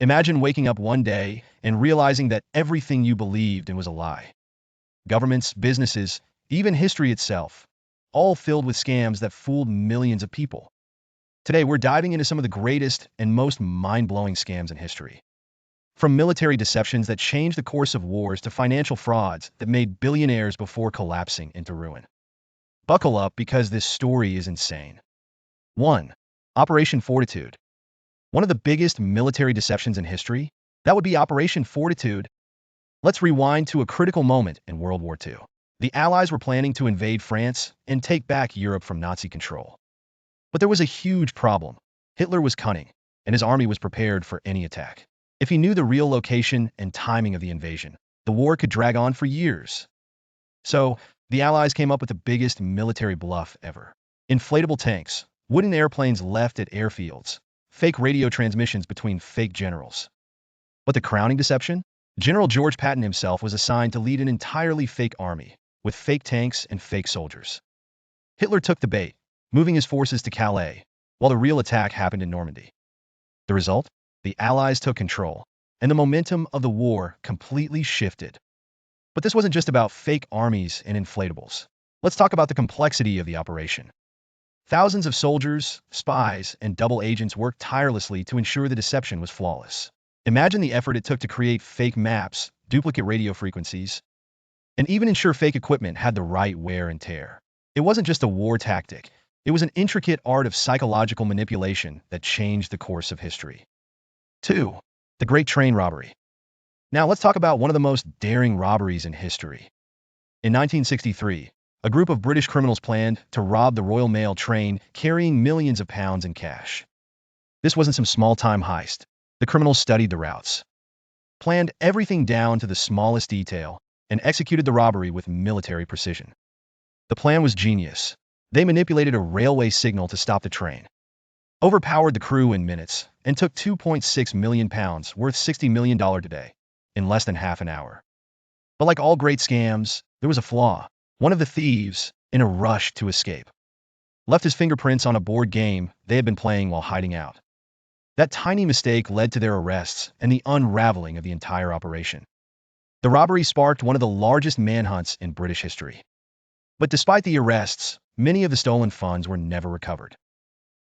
Imagine waking up one day and realizing that everything you believed in was a lie. Governments, businesses, even history itself, all filled with scams that fooled millions of people. Today, we're diving into some of the greatest and most mind-blowing scams in history. From military deceptions that changed the course of wars to financial frauds that made billionaires before collapsing into ruin. Buckle up because this story is insane. 1. Operation Fortitude. One of the biggest military deceptions in history? That would be Operation Fortitude. Let's rewind to a critical moment in World War II. The Allies were planning to invade France and take back Europe from Nazi control. But there was a huge problem. Hitler was cunning, and his army was prepared for any attack. If he knew the real location and timing of the invasion, the war could drag on for years. So, the Allies came up with the biggest military bluff ever. Inflatable tanks, wooden airplanes left at airfields, fake radio transmissions between fake generals. But the crowning deception? General George Patton himself was assigned to lead an entirely fake army, with fake tanks and fake soldiers. Hitler took the bait, moving his forces to Calais, while the real attack happened in Normandy. The result? The Allies took control, and the momentum of the war completely shifted. But this wasn't just about fake armies and inflatables. Let's talk about the complexity of the operation. Thousands of soldiers, spies, and double agents worked tirelessly to ensure the deception was flawless. Imagine the effort it took to create fake maps, duplicate radio frequencies, and even ensure fake equipment had the right wear and tear. It wasn't just a war tactic. It was an intricate art of psychological manipulation that changed the course of history. 2. The Great Train Robbery. Now let's talk about one of the most daring robberies in history. In 1963, a group of British criminals planned to rob the Royal Mail train carrying millions of pounds in cash. This wasn't some small-time heist. The criminals studied the routes, planned everything down to the smallest detail, and executed the robbery with military precision. The plan was genius. They manipulated a railway signal to stop the train, overpowered the crew in minutes, and took £2.6 million, worth $60 million today, in less than half an hour. But like all great scams, there was a flaw. One of the thieves, in a rush to escape, left his fingerprints on a board game they had been playing while hiding out. That tiny mistake led to their arrests and the unraveling of the entire operation. The robbery sparked one of the largest manhunts in British history. But despite the arrests, many of the stolen funds were never recovered.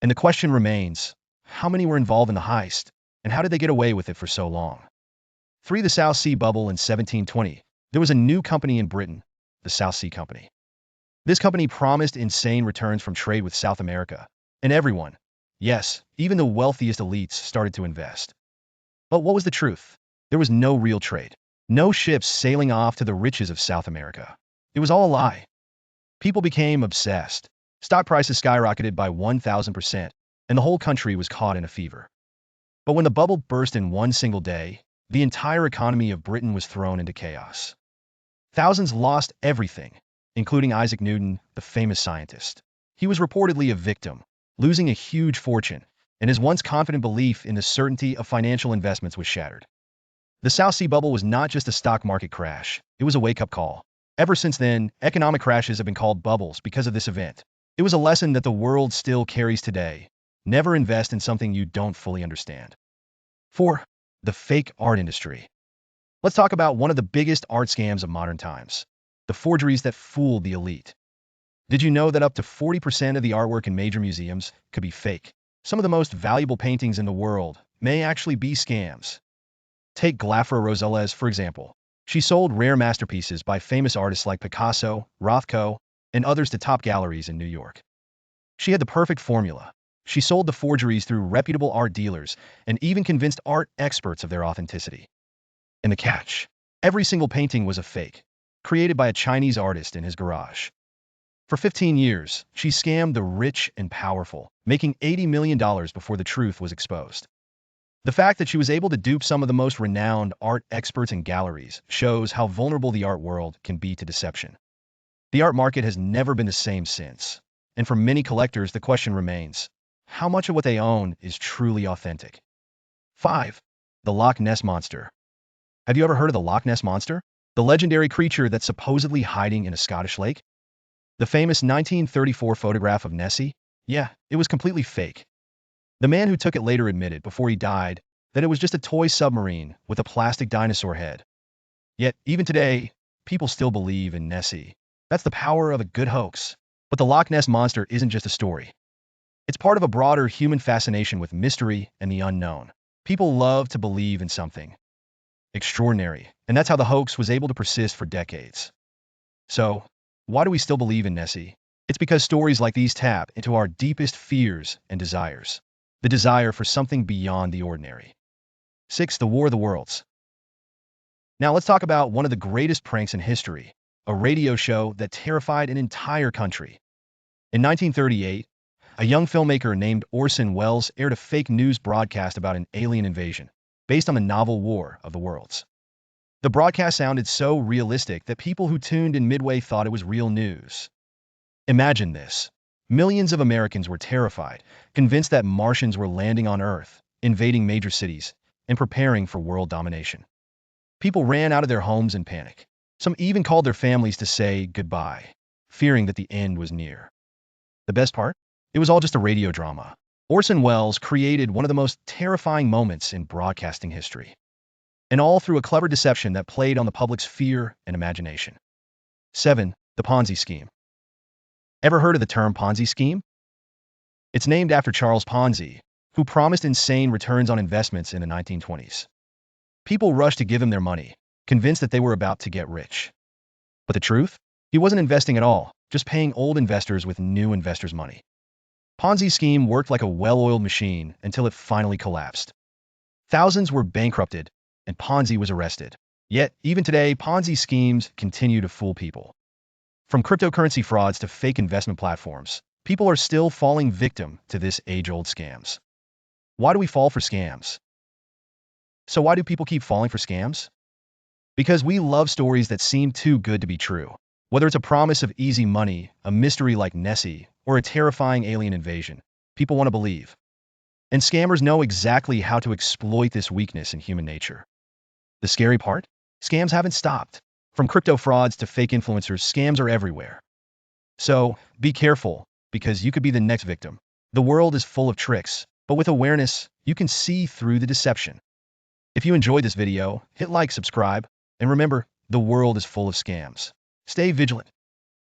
And the question remains, how many were involved in the heist, and how did they get away with it for so long? 3. The South Sea Bubble. In 1720, there was a new company in Britain, the South Sea Company. This company promised insane returns from trade with South America, and everyone, yes, even the wealthiest elites, started to invest. But what was the truth? There was no real trade. No ships sailing off to the riches of South America. It was all a lie. People became obsessed. Stock prices skyrocketed by 1,000%, and the whole country was caught in a fever. But when the bubble burst in one single day, the entire economy of Britain was thrown into chaos. Thousands lost everything, including Isaac Newton, the famous scientist. He was reportedly a victim, losing a huge fortune, and his once confident belief in the certainty of financial investments was shattered. The South Sea Bubble was not just a stock market crash, it was a wake-up call. Ever since then, economic crashes have been called bubbles because of this event. It was a lesson that the world still carries today. Never invest in something you don't fully understand. 4. The fake art industry. Let's talk about one of the biggest art scams of modern times, the forgeries that fooled the elite. Did you know that up to 40% of the artwork in major museums could be fake? Some of the most valuable paintings in the world may actually be scams. Take Glafira Rosales, for example. She sold rare masterpieces by famous artists like Picasso, Rothko, and others to top galleries in New York. She had the perfect formula. She sold the forgeries through reputable art dealers and even convinced art experts of their authenticity. And the catch? Every single painting was a fake, created by a Chinese artist in his garage. For 15 years, she scammed the rich and powerful, making $80 million before the truth was exposed. The fact that she was able to dupe some of the most renowned art experts and galleries shows how vulnerable the art world can be to deception. The art market has never been the same since, and for many collectors the question remains, how much of what they own is truly authentic? 5. The Loch Ness Monster. Have you ever heard of the Loch Ness Monster? The legendary creature that's supposedly hiding in a Scottish lake? The famous 1934 photograph of Nessie? Yeah, it was completely fake. The man who took it later admitted, before he died, that it was just a toy submarine with a plastic dinosaur head. Yet, even today, people still believe in Nessie. That's the power of a good hoax. But the Loch Ness Monster isn't just a story. It's part of a broader human fascination with mystery and the unknown. People love to believe in something extraordinary, and that's how the hoax was able to persist for decades. So, why do we still believe in Nessie? It's because stories like these tap into our deepest fears and desires. The desire for something beyond the ordinary. 6. The War of the Worlds. Now let's talk about one of the greatest pranks in history, a radio show that terrified an entire country. In 1938, a young filmmaker named Orson Welles aired a fake news broadcast about an alien invasion, based on the novel War of the Worlds. The broadcast sounded so realistic that people who tuned in midway thought it was real news. Imagine this. Millions of Americans were terrified, convinced that Martians were landing on Earth, invading major cities, and preparing for world domination. People ran out of their homes in panic. Some even called their families to say goodbye, fearing that the end was near. The best part? It was all just a radio drama. Orson Welles created one of the most terrifying moments in broadcasting history. And all through a clever deception that played on the public's fear and imagination. 7. The Ponzi Scheme. Ever heard of the term Ponzi Scheme? It's named after Charles Ponzi, who promised insane returns on investments in the 1920s. People rushed to give him their money, convinced that they were about to get rich. But the truth? He wasn't investing at all, just paying old investors with new investors' money. Ponzi scheme worked like a well-oiled machine until it finally collapsed. Thousands were bankrupted, and Ponzi was arrested. Yet, even today, Ponzi schemes continue to fool people. From cryptocurrency frauds to fake investment platforms, people are still falling victim to this age-old scams. Why do we fall for scams? So why do people keep falling for scams? Because we love stories that seem too good to be true. Whether it's a promise of easy money, a mystery like Nessie, or a terrifying alien invasion, people want to believe. And scammers know exactly how to exploit this weakness in human nature. The scary part? Scams haven't stopped. From crypto frauds to fake influencers, scams are everywhere. So, be careful, because you could be the next victim. The world is full of tricks, but with awareness, you can see through the deception. If you enjoyed this video, hit like, subscribe, and remember, the world is full of scams. Stay vigilant.